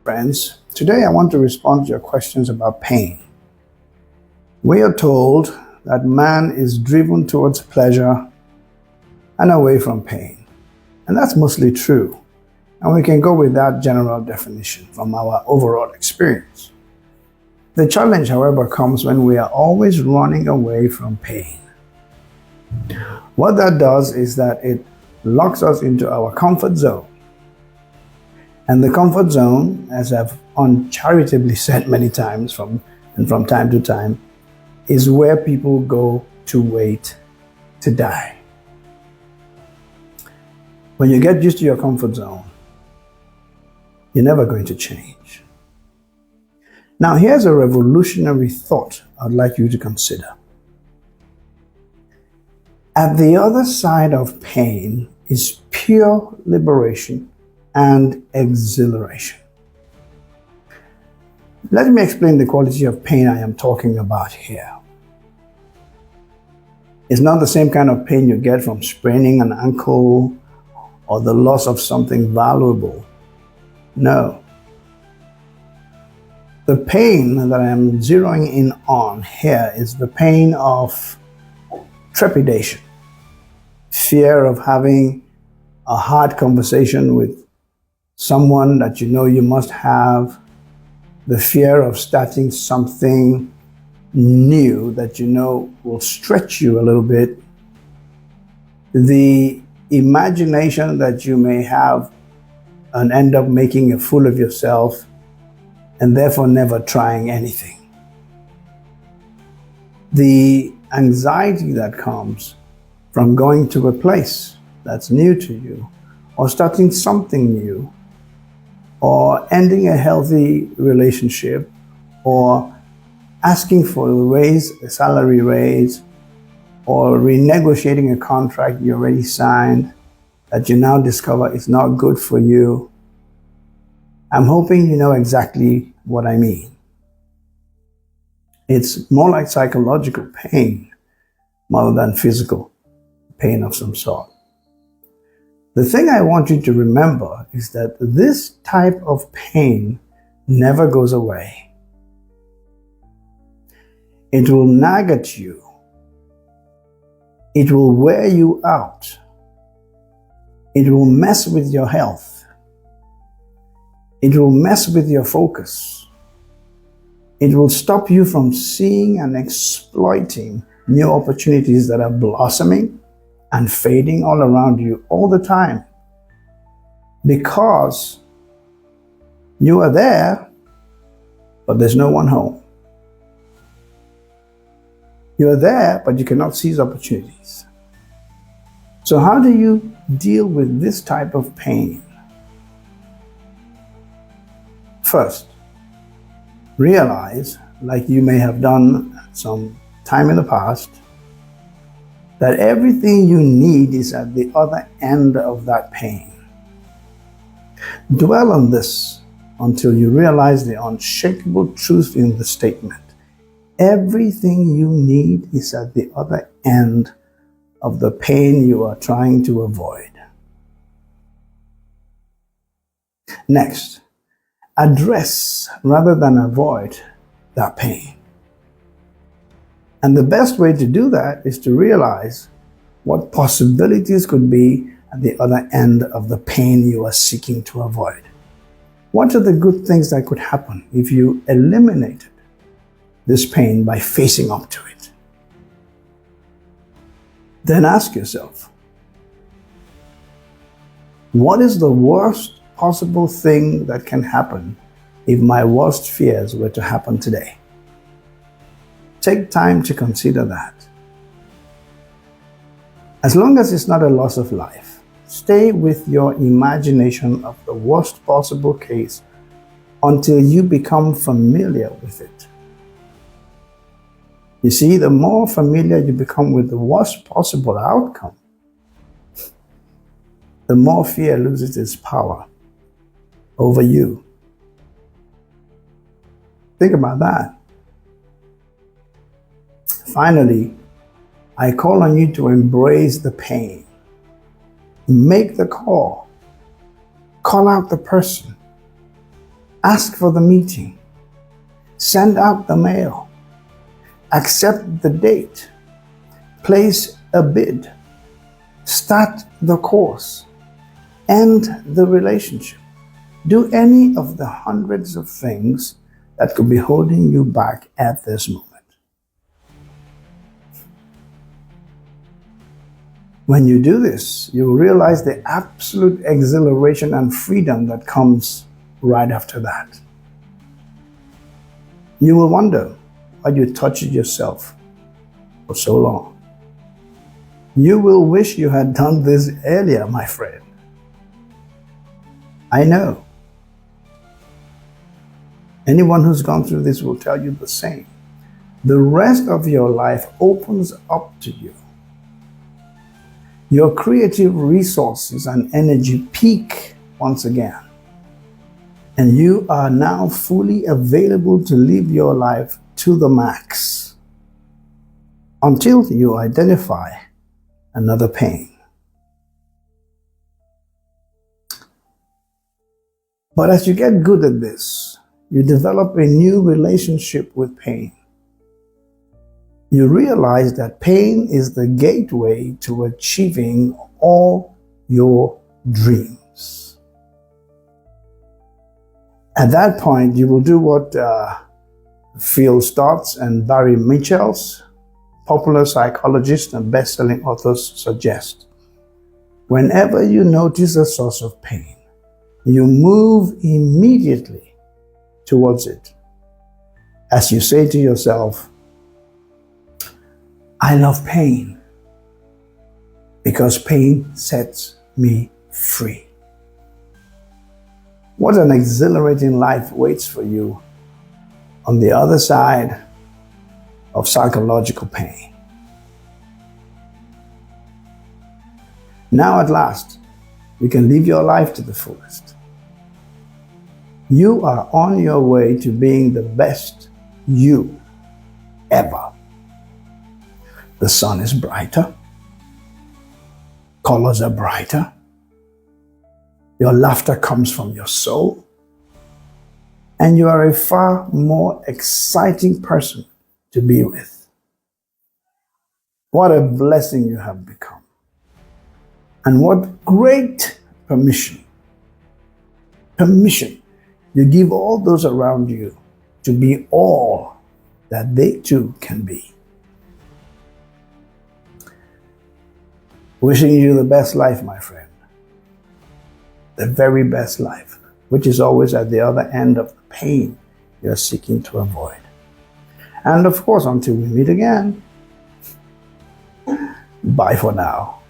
friends. Today I want to respond to your questions about pain. We are told that man is driven towards pleasure and away from pain. And that's mostly true. And we can go with that general definition from our overall experience. The challenge, however, comes when we are always running away from pain. What that does is that it locks us into our comfort zone. And the comfort zone, as I've uncharitably said many times from time to time, is where people go to wait to die. When you get used to your comfort zone, you're never going to change. Now, here's a revolutionary thought I'd like you to consider. At the other side of pain is pure liberation and exhilaration. Let me explain the quality of pain I am talking about here. It's not the same kind of pain you get from spraining an ankle or the loss of something valuable. No. The pain that I am zeroing in on here is the pain of trepidation, fear of having a hard conversation with someone that you know you must have, the fear of starting something new that you know will stretch you a little bit, the imagination that you may have and end up making a fool of yourself and therefore never trying anything. The anxiety that comes from going to a place that's new to you, or starting something new, or ending a healthy relationship, or asking for a salary raise, or renegotiating a contract you already signed that you now discover is not good for you. I'm hoping you know exactly what I mean. It's more like psychological pain rather than physical pain of some sort. The thing I want you to remember is that this type of pain never goes away. It will nag at you. It will wear you out. It will mess with your health. It will mess with your focus. It will stop you from seeing and exploiting new opportunities that are blossoming and fading all around you all the time, because you are there, but there's no one home. You are there, but you cannot seize opportunities. So how do you deal with this type of pain? First, realize, like you may have done some time in the past, that everything you need is at the other end of that pain. Dwell on this until you realize the unshakable truth in the statement. Everything you need is at the other end of the pain you are trying to avoid. Next, address rather than avoid that pain. And the best way to do that is to realize what possibilities could be at the other end of the pain you are seeking to avoid. What are the good things that could happen if you eliminated this pain by facing up to it? Then ask yourself, what is the worst possible thing that can happen if my worst fears were to happen today? Take time to consider that. As long as it's not a loss of life, stay with your imagination of the worst possible case until you become familiar with it. You see, the more familiar you become with the worst possible outcome, the more fear loses its power over you. Think about that. Finally, I call on you to embrace the pain. Make the call. Call out the person. Ask for the meeting. Send out the mail. Accept the date. Place a bid. Start the course. End the relationship. Do any of the hundreds of things that could be holding you back at this moment. When you do this, you'll realize the absolute exhilaration and freedom that comes right after that. You will wonder why you tortured yourself for so long. You will wish you had done this earlier, my friend. I know. Anyone who's gone through this will tell you the same. The rest of your life opens up to you. Your creative resources and energy peak once again. And you are now fully available to live your life to the max until you identify another pain. But as you get good at this, you develop a new relationship with pain. You realize that pain is the gateway to achieving all your dreams. At that point, you will do what Phil Stotts and Barry Mitchell's, popular psychologists and best-selling authors, suggest. Whenever you notice a source of pain, you move immediately towards it. As you say to yourself, I love pain because pain sets me free. What an exhilarating life waits for you on the other side of psychological pain. Now at last, you can live your life to the fullest. You are on your way to being the best you ever. The sun is brighter. Colors are brighter. Your laughter comes from your soul. And you are a far more exciting person to be with. What a blessing you have become. And what great permission you give all those around you to be all that they too can be. Wishing you the best life, my friend. The very best life, which is always at the other end of the pain you're seeking to avoid. And of course, until we meet again, bye for now.